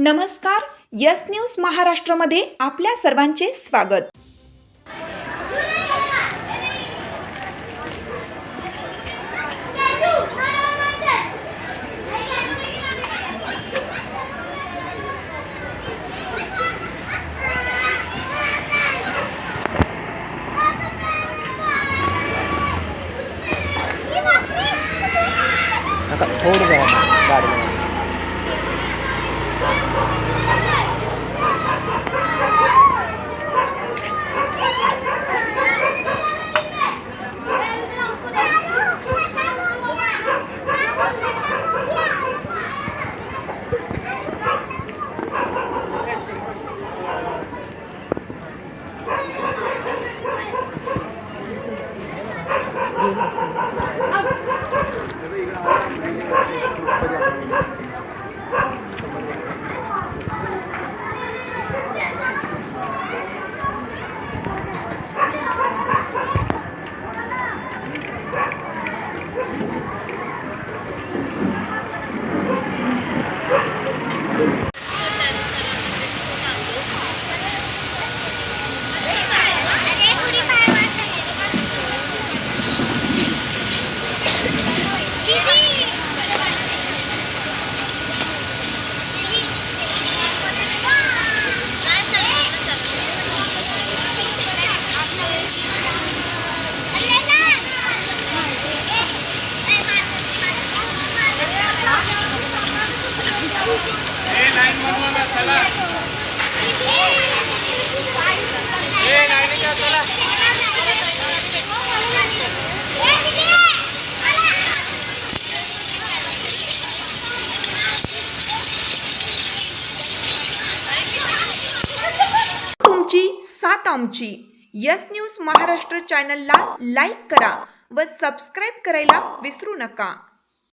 नमस्कार. Yes news महाराष्ट्रामध्ये आपल्या सर्वांचे स्वागत. थोड़ी गाड़ी में तुमची साथ आमची. यस न्यूज महाराष्ट्र चॅनलला लाईक करा व सबस्क्राईब करायला विसरू नका.